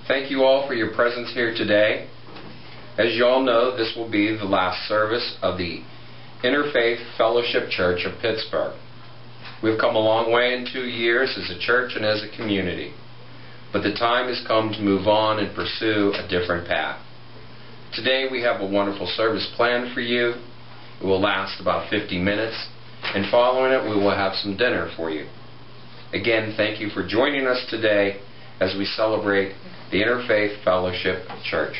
Thank you all for your presence here today. As you all know, this will be the last service of the Interfaith Fellowship Church of Pittsburgh. We've come a long way in 2 years as a church and as a community, but the time has come to move on and pursue a different path. Today we have a wonderful service planned for you. It will last about 50 minutes, and following it we will have some dinner for you. Again, thank you for joining us today as we celebrate the Interfaith Fellowship Church.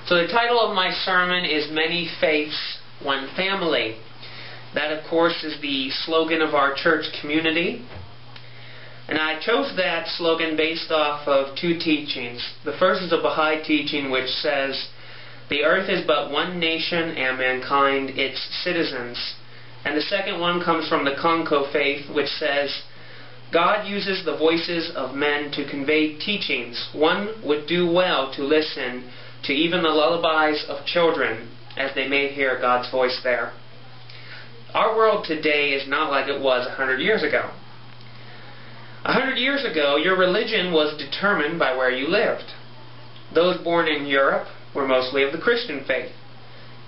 So the title of my sermon is Many Faiths, One Family. That, of course, is the slogan of our church community. And I chose that slogan based off of two teachings. The first is a Baha'i teaching which says, "The earth is but one nation and mankind its citizens." And the second one comes from the Conco faith, which says, "God uses the voices of men to convey teachings. One would do well to listen to even the lullabies of children, as they may hear God's voice there." Our world today is not like it was 100 years ago. 100 years ago, your religion was determined by where you lived. Those born in Europe were mostly of the Christian faith.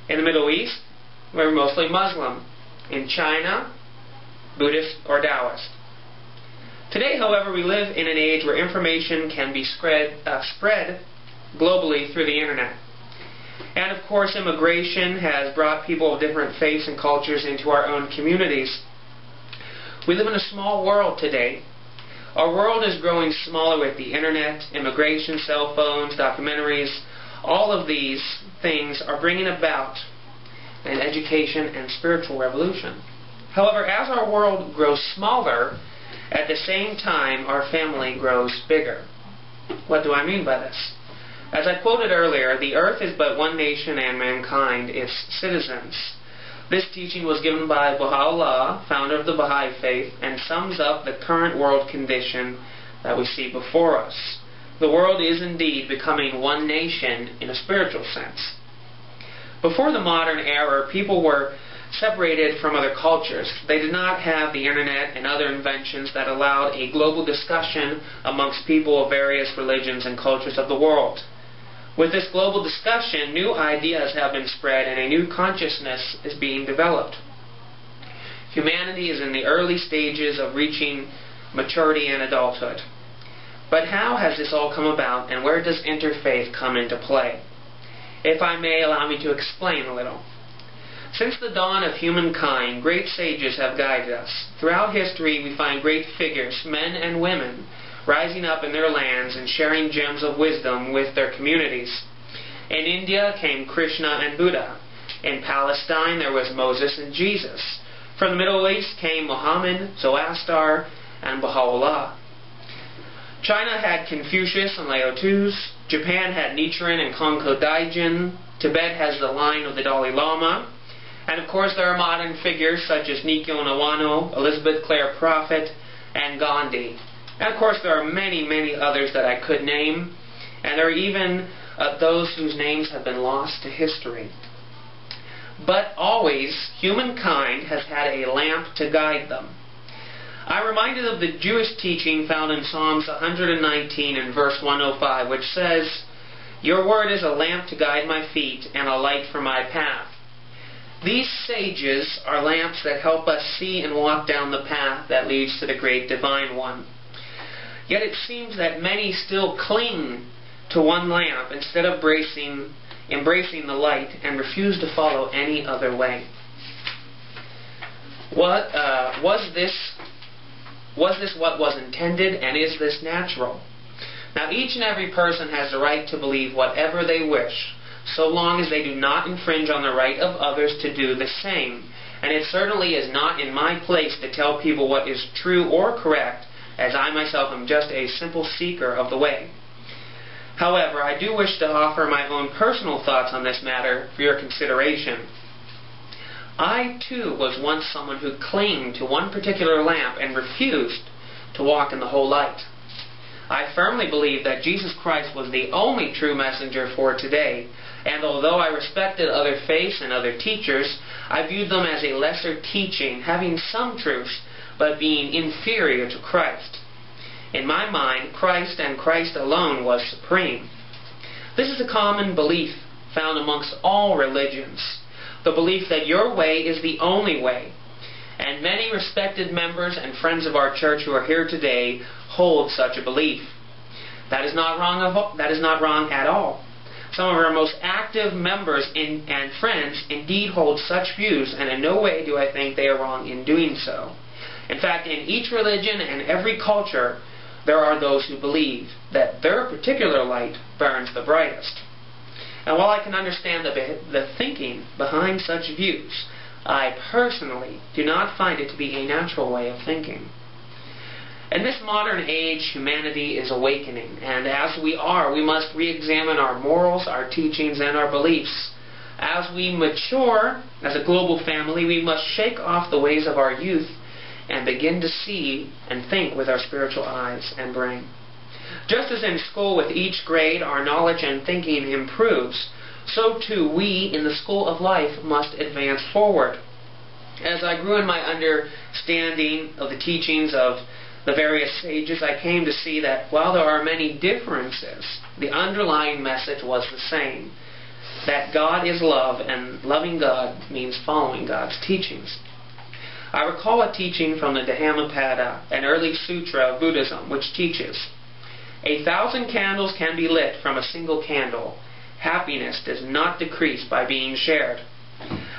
In the Middle East, we were mostly Muslim. In China, Buddhist or Taoist. Today, however, we live in an age where information can be spread globally through the internet. And of course, immigration has brought people of different faiths and cultures into our own communities. We live in a small world today. Our world is growing smaller with the internet, immigration, cell phones, documentaries. All of these things are bringing about an education and spiritual revolution. However, as our world grows smaller, at the same time our family grows bigger. What do I mean by this? As I quoted earlier, the earth is but one nation and mankind its citizens. This teaching was given by Baha'u'llah, founder of the Baha'i faith, and sums up the current world condition that we see before us. The world is indeed becoming one nation in a spiritual sense. Before the modern era, people were separated from other cultures. They did not have the internet and other inventions that allowed a global discussion amongst people of various religions and cultures of the world. With this global discussion, new ideas have been spread and a new consciousness is being developed. Humanity is in the early stages of reaching maturity and adulthood. But how has this all come about, and where does interfaith come into play? If I may, allow me to explain a little. Since the dawn of humankind, great sages have guided us. Throughout history, we find great figures, men and women, rising up in their lands and sharing gems of wisdom with their communities. In India came Krishna and Buddha. In Palestine, there was Moses and Jesus. From the Middle East came Muhammad, Zoroaster, and Baha'u'llah. China had Confucius and Lao Tzu. Japan had Nichiren and Konko Daijin. Tibet has the line of the Dalai Lama. And of course there are modern figures such as Nikkyo Nawano, Elizabeth Clare Prophet, and Gandhi. And of course there are many, many others that I could name. And there are even those whose names have been lost to history. But always, humankind has had a lamp to guide them. I'm reminded of the Jewish teaching found in Psalms 119 and verse 105, which says, "Your word is a lamp to guide my feet and a light for my path." These sages are lamps that help us see and walk down the path that leads to the great divine one. Yet it seems that many still cling to one lamp instead of embracing the light and refuse to follow any other way. Was this what was intended, and is this natural? Now, each and every person has the right to believe whatever they wish, so long as they do not infringe on the right of others to do the same. And it certainly is not in my place to tell people what is true or correct, as I myself am just a simple seeker of the way. However, I do wish to offer my own personal thoughts on this matter for your consideration. I, too, was once someone who clung to one particular lamp and refused to walk in the whole light. I firmly believe that Jesus Christ was the only true messenger for today, and although I respected other faiths and other teachers, I viewed them as a lesser teaching, having some truths, but being inferior to Christ. In my mind, Christ and Christ alone was supreme. This is a common belief found amongst all religions, the belief that your way is the only way. And many respected members and friends of our church who are here today hold such a belief. That is not wrong at all. Some of our most active members and friends indeed hold such views, and in no way do I think they are wrong in doing so. In fact, in each religion and every culture, there are those who believe that their particular light burns the brightest. And while I can understand the thinking behind such views, I personally do not find it to be a natural way of thinking. In this modern age, humanity is awakening, and as we are, we must re-examine our morals, our teachings, and our beliefs. As we mature as a global family, we must shake off the ways of our youth and begin to see and think with our spiritual eyes and brain. Just as in school with each grade our knowledge and thinking improves, so too we in the school of life must advance forward. As I grew in my understanding of the teachings of the various sages, I came to see that while there are many differences, the underlying message was the same, that God is love, and loving God means following God's teachings. I recall a teaching from the Dhammapada, an early sutra of Buddhism, which teaches, 1,000 candles can be lit from a single candle. Happiness does not decrease by being shared.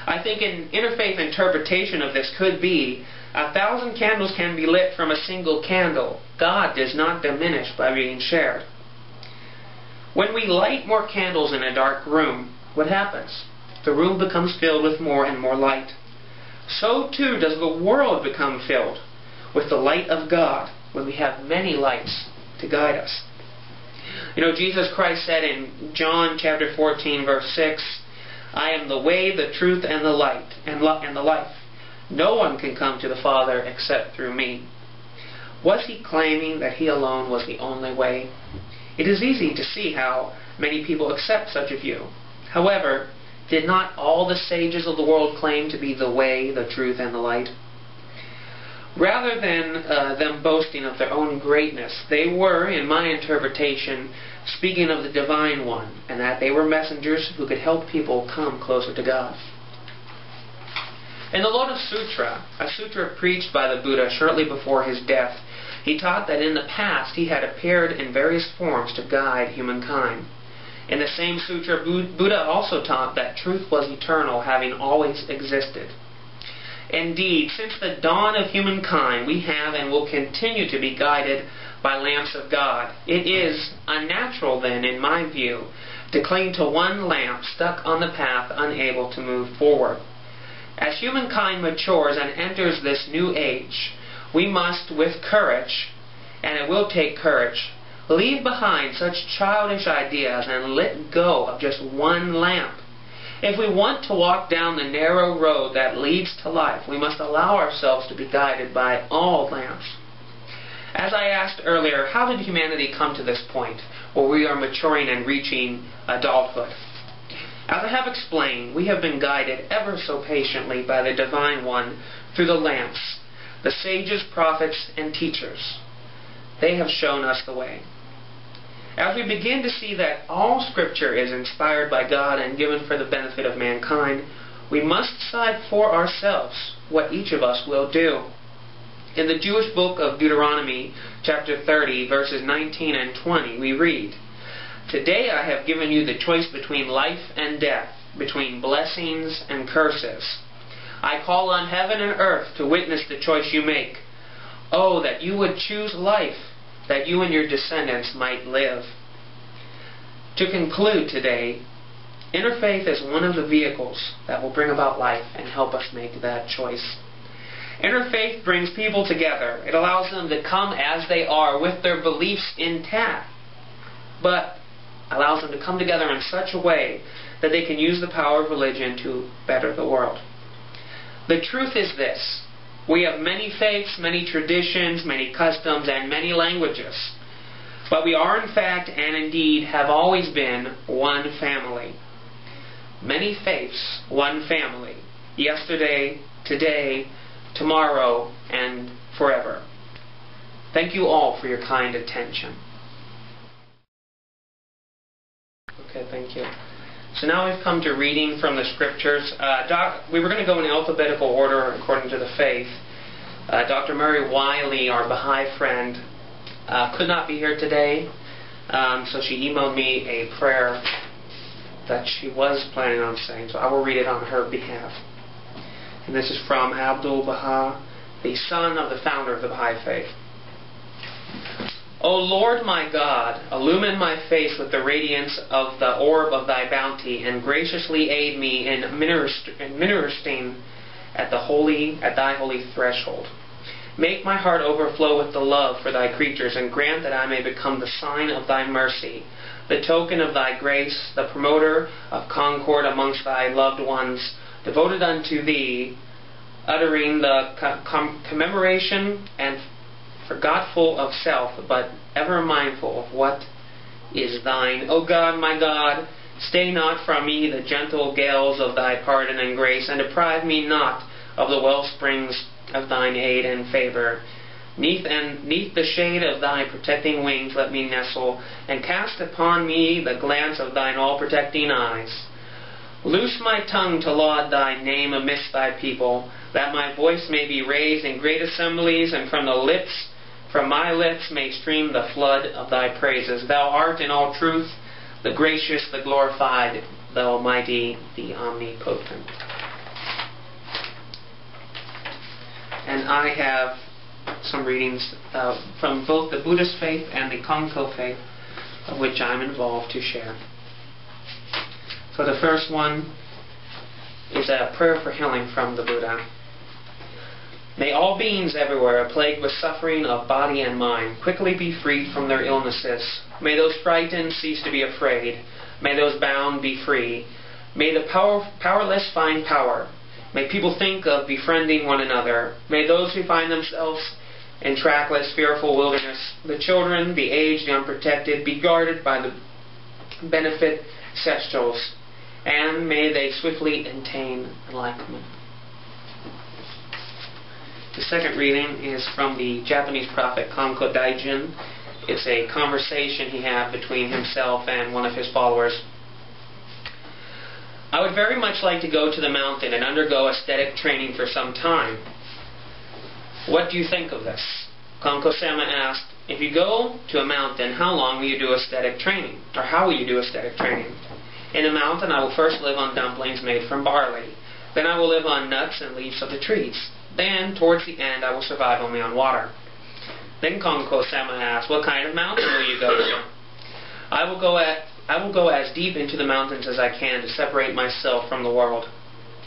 I think an interfaith interpretation of this could be, 1,000 candles can be lit from a single candle. God does not diminish by being shared. When we light more candles in a dark room, what happens? The room becomes filled with more and more light. So too does the world become filled with the light of God when we have many lights to guide us. You know, Jesus Christ said in John chapter 14, verse 6, I am the way, the truth, and the light, and the life. No one can come to the Father except through me. Was he claiming that he alone was the only way? It is easy to see how many people accept such a view. However, did not all the sages of the world claim to be the way, the truth, and the light? Rather than them boasting of their own greatness, they were, in my interpretation, speaking of the Divine One, and that they were messengers who could help people come closer to God. In the Lotus Sutra, a sutra preached by the Buddha shortly before his death, he taught that in the past he had appeared in various forms to guide humankind. In the same sutra, Buddha also taught that truth was eternal, having always existed. Indeed, since the dawn of humankind, we have and will continue to be guided by lamps of God. It is unnatural then, in my view, to cling to one lamp stuck on the path, unable to move forward. As humankind matures and enters this new age, we must, with courage, and it will take courage, leave behind such childish ideas and let go of just one lamp. If we want to walk down the narrow road that leads to life, we must allow ourselves to be guided by all lamps. As I asked earlier, how did humanity come to this point where we are maturing and reaching adulthood? As I have explained, we have been guided ever so patiently by the Divine One through the lamps, the sages, prophets, and teachers. They have shown us the way. As we begin to see that all Scripture is inspired by God and given for the benefit of mankind, we must decide for ourselves what each of us will do. In the Jewish book of Deuteronomy, chapter 30, verses 19 and 20, we read, Today I have given you the choice between life and death, between blessings and curses. I call on heaven and earth to witness the choice you make. Oh, that you would choose life, that you and your descendants might live. To conclude today, Interfaith is one of the vehicles that will bring about life and help us make that choice. Interfaith brings people together. It allows them to come as they are with their beliefs intact, but allows them to come together in such a way that they can use the power of religion to better the world. The truth is this. We have many faiths, many traditions, many customs, and many languages. But we are in fact and indeed have always been one family. Many faiths, one family. Yesterday, today, tomorrow, and forever. Thank you all for your kind attention. Okay, thank you. So now we've come to reading from the Scriptures. We were going to go in alphabetical order according to the faith. Dr. Murray Wiley, our Baha'i friend, could not be here today, so she emailed me a prayer that she was planning on saying, so I will read it on her behalf. And this is from Abdul Baha, the son of the founder of the Baha'i faith. O Lord my God, illumine my face with the radiance of the orb of thy bounty, and graciously aid me in ministering at thy holy threshold. Make my heart overflow with the love for thy creatures, and grant that I may become the sign of thy mercy, the token of thy grace, the promoter of concord amongst thy loved ones, devoted unto thee, uttering the commemoration and forgetful of self, but ever mindful of what is thine. O God, my God, stay not from me the gentle gales of thy pardon and grace, and deprive me not of the wellsprings of thine aid and favor. Neath the shade of thy protecting wings let me nestle, and cast upon me the glance of thine all-protecting eyes. Loose my tongue to laud thy name amidst thy people, that my voice may be raised in great assemblies, and from my lips may stream the flood of thy praises. Thou art in all truth the gracious, the glorified, the almighty, the omnipotent. And I have some readings from both the Buddhist faith and the Konko faith, of which I'm involved, to share. So the first one is a prayer for healing from the Buddha. May all beings everywhere plagued with suffering of body and mind quickly be freed from their illnesses. May those frightened cease to be afraid. May those bound be free. May the powerless find power. May people think of befriending one another. May those who find themselves in trackless, fearful wilderness, the children, the aged, the unprotected, be guarded by the benefit celestials, and may they swiftly attain enlightenment. The second reading is from the Japanese prophet Kanko Daijin. It's a conversation he had between himself and one of his followers. I would very much like to go to the mountain and undergo aesthetic training for some time. What do you think of this? Kanko-sama asked, if you go to a mountain, how long will you do aesthetic training? Or how will you do aesthetic training? In the mountain, I will first live on dumplings made from barley. Then I will live on nuts and leaves of the trees. Then, towards the end, I will survive only on water. Then Kanko-sama asked, what kind of mountain will you go to? I will go as deep into the mountains as I can to separate myself from the world.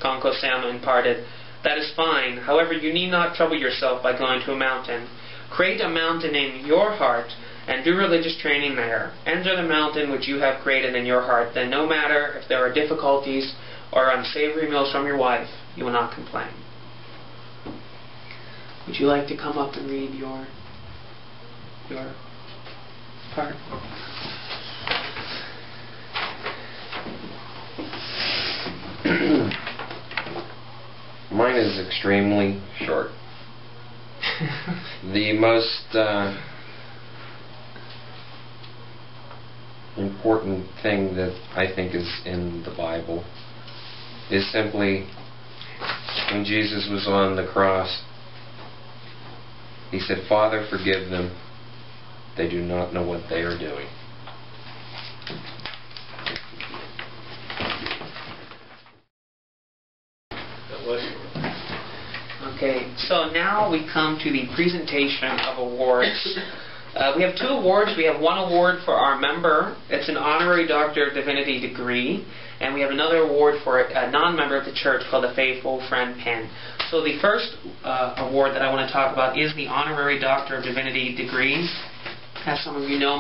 Kanko-sama imparted, that is fine. However, you need not trouble yourself by going to a mountain. Create a mountain in your heart and do religious training there. Enter the mountain which you have created in your heart. Then no matter if there are difficulties or unsavory meals from your wife, you will not complain. Would you like to come up and read your part? Mine is extremely short. The most important thing that I think is in the Bible is simply when Jesus was on the cross, he said, Father, forgive them. They do not know what they are doing. Okay, so now we come to the presentation of awards. We have two awards. We have one award for our member. It's an honorary Doctor of Divinity degree. And we have another award for a non-member of the church called the Faithful Friend Pin. So the first award that I want to talk about is the honorary Doctor of Divinity degree. As some of you know,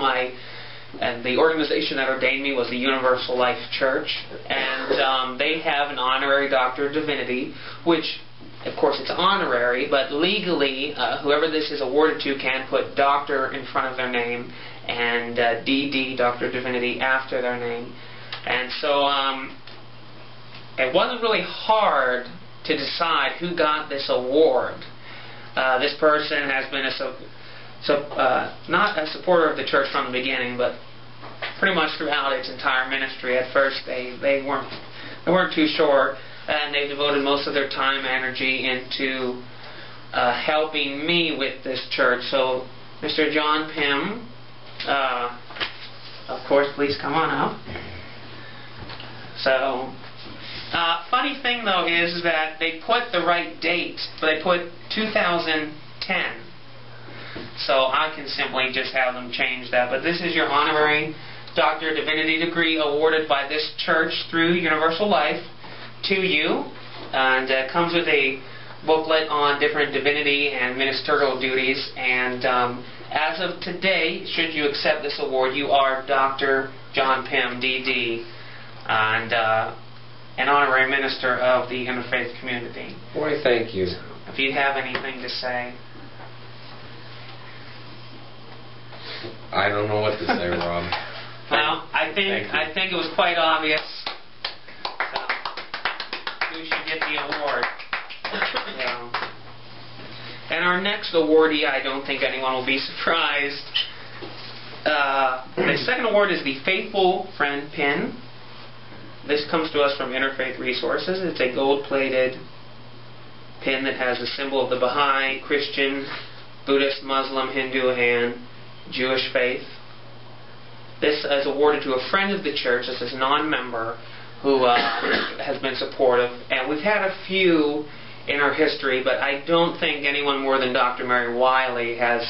the organization that ordained me was the Universal Life Church. And they have an honorary Doctor of Divinity, which, of course, it's honorary, but legally, whoever this is awarded to can put Doctor in front of their name and DD, Doctor of Divinity, after their name. And so it wasn't really hard to decide who got this award. This person has been not a supporter of the church from the beginning, but pretty much throughout its entire ministry. At first, they weren't too sure, and they devoted most of their time and energy into helping me with this church. So, Mr. John Piemme, of course, please come on up. So, funny thing though is that they put the right date, but they put 2010. So I can simply just have them change that. But this is your honorary Doctor of Divinity degree awarded by this church through Universal Life to you, and it comes with a booklet on different divinity and ministerial duties. And as of today, should you accept this award, you are Dr. John Piemme, D.D., and an honorary minister of the Interfaith community. Boy, thank you. So, if you have anything to say. I don't know what to say, Rob. Well, I think it was quite obvious. So, who should get the award? And our next awardee, I don't think anyone will be surprised. The second award is the Faithful Friend Pin. This comes to us from Interfaith Resources. It's a gold-plated pin that has a symbol of the Baha'i, Christian, Buddhist, Muslim, Hindu, and Jewish faith. This is awarded to a friend of the church. This is a non-member who has been supportive. And we've had a few in our history, but I don't think anyone more than Dr. Mary Wiley has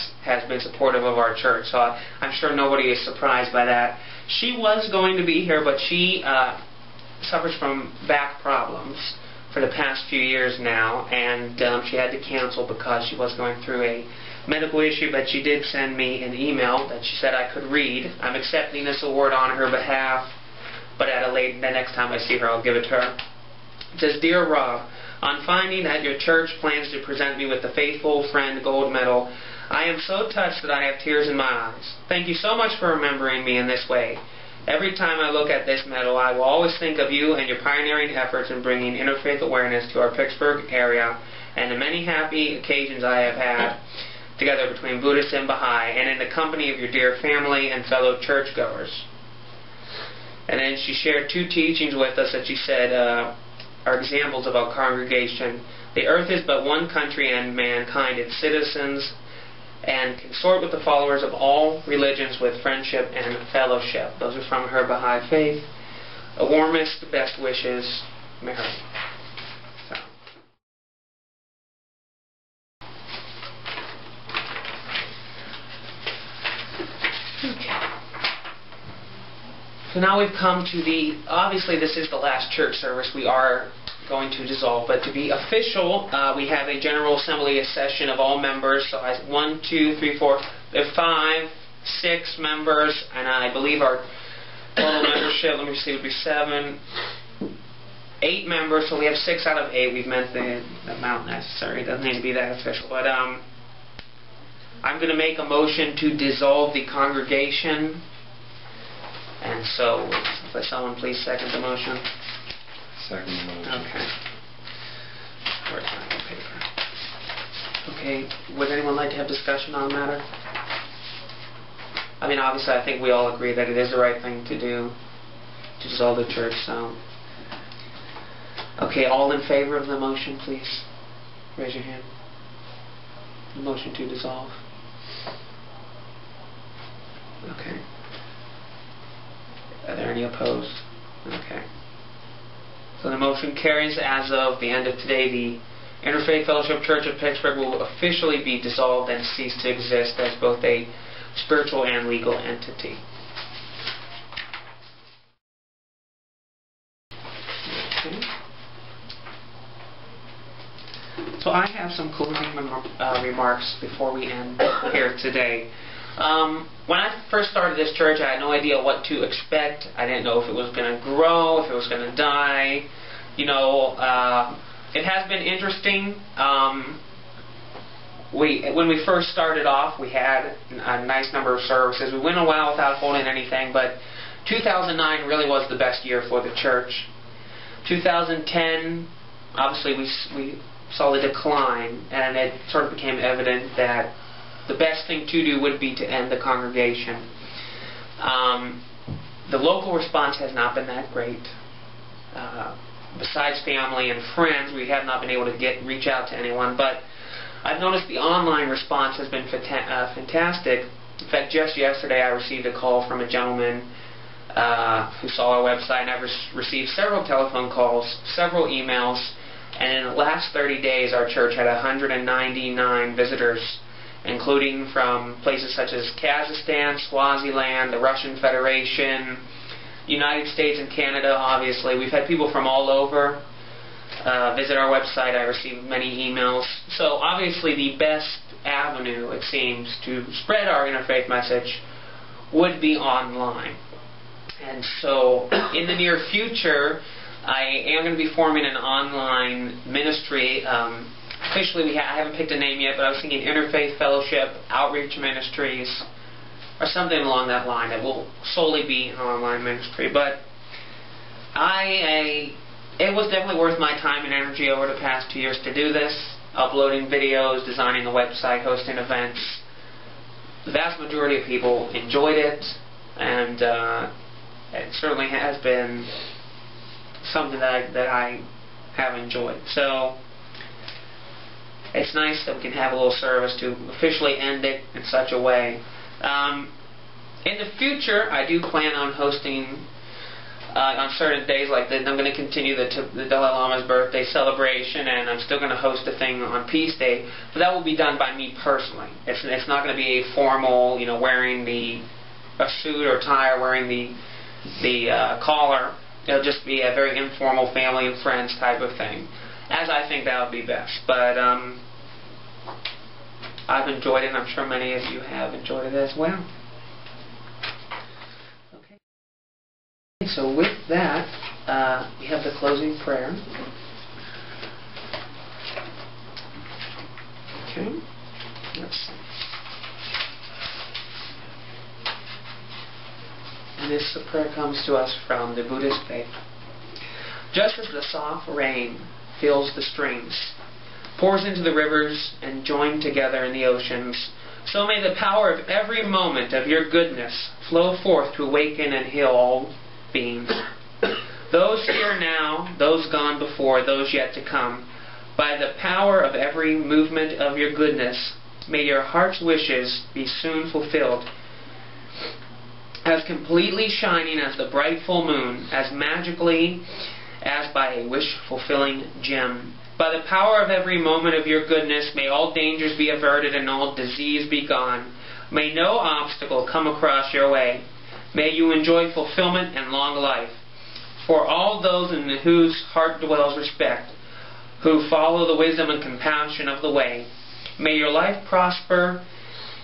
been supportive of our church. So I'm sure nobody is surprised by that. She was going to be here, but she suffers from back problems for the past few years now, and she had to cancel because she was going through a medical issue. But she did send me an email that she said I could read. I'm accepting this award on her behalf, but the next time I see her, I'll give it to her. It says, "Dear Rob, on finding that your church plans to present me with the Faithful Friend Gold Medal, I am so touched that I have tears in my eyes. Thank you so much for remembering me in this way. Every time I look at this medal, I will always think of you and your pioneering efforts in bringing interfaith awareness to our Pittsburgh area and the many happy occasions I have had together between Buddhists and Baha'i, and in the company of your dear family and fellow churchgoers." And then she shared two teachings with us that she said are examples of our congregation. "The earth is but one country, and mankind its citizens, and consort with the followers of all religions with friendship and fellowship." Those are from her Baha'i faith. "Warmest best wishes, Mary." So. Okay. So now we've come to obviously this is the last church service we are going to dissolve, but to be official, we have a General Assembly, a session of all members. So 1, 2, 3, 4, there are 5, 6 members, and I believe our total membership, let me see, would be 7, 8 members, so we have 6 out of 8. We've met the amount necessary. It doesn't need to be that official, but I'm going to make a motion to dissolve the congregation. And so, if someone please second the motion. Second the motion. Okay. Where's my paper? Okay. Would anyone like to have discussion on the matter? I mean, obviously, I think we all agree that it is the right thing to do to dissolve the church. So, okay. All in favor of the motion, please raise your hand. The motion to dissolve. Okay. Are there any opposed? Okay. So the motion carries. As of the end of today, the Interfaith Fellowship Church of Pittsburgh will officially be dissolved and cease to exist as both a spiritual and legal entity. Okay. So I have some closing remarks before we end here today. When I first started this church, I had no idea what to expect. I didn't know if it was going to grow, if it was going to die. You know, it has been interesting. When we first started off, we had a nice number of services. We went a while without holding anything, but 2009 really was the best year for the church. 2010, obviously, we saw the decline, and it sort of became evident that the best thing to do would be to end the congregation. The local response has not been that great. Besides family and friends, we have not been able to reach out to anyone, but I've noticed the online response has been fantastic. In fact, just yesterday I received a call from a gentleman who saw our website, and I've received several telephone calls, several emails, and in the last 30 days our church had 199 visitors, including from places such as Kazakhstan, Swaziland, the Russian Federation, United States and Canada. Obviously, we've had people from all over visit our website. I received many emails. So obviously the best avenue, it seems, to spread our interfaith message would be online. And so in the near future, I am going to be forming an online ministry. Officially, I haven't picked a name yet, but I was thinking Interfaith Fellowship, Outreach Ministries, or something along that line. It will solely be an online ministry. But it was definitely worth my time and energy over the past 2 years to do this, uploading videos, designing the website, hosting events. The vast majority of people enjoyed it, and it certainly has been something that I have enjoyed. So it's nice that we can have a little service to officially end it in such a way. In the future, I do plan on hosting on certain days like this. I'm going to continue the Dalai Lama's birthday celebration, and I'm still going to host a thing on Peace Day, but that will be done by me personally. It's not going to be a formal, wearing a suit or tie or wearing the collar. It'll just be a very informal family and friends type of thing, as I think that would be best. But I've enjoyed it, and I'm sure many of you have enjoyed it as well. Okay. So with that, we have the closing prayer. Okay. Let's see. And this prayer comes to us from the Buddhist faith. Just as the soft rain fills the streams, pours into the rivers, and join together in the oceans, so may the power of every moment of your goodness flow forth to awaken and heal all beings. Those here now, those gone before, those yet to come. By the power of every movement of your goodness, may your heart's wishes be soon fulfilled, as completely shining as the bright full moon, as magically as by a wish-fulfilling gem. By the power of every moment of your goodness, may all dangers be averted and all disease be gone. May no obstacle come across your way. May you enjoy fulfillment and long life. For all those in whose heart dwells respect, who follow the wisdom and compassion of the way, may your life prosper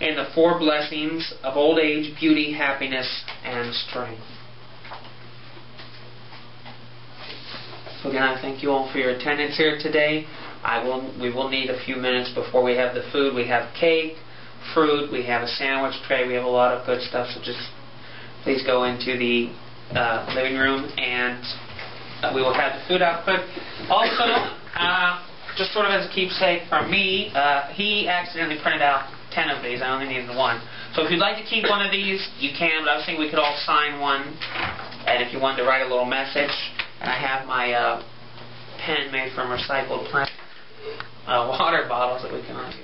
in the four blessings of old age, beauty, happiness, and strength. So again, I thank you all for your attendance here today. We will need a few minutes before we have the food. We have cake, fruit, we have a sandwich tray, we have a lot of good stuff, so just please go into the living room and we will have the food output. Also, just sort of as a keepsake from me, he accidentally printed out 10 of these. I only needed one. So if you'd like to keep one of these, you can, but I was thinking we could all sign one, and if you wanted to write a little message. And I have my pen made from recycled plastic water bottles that we can all use.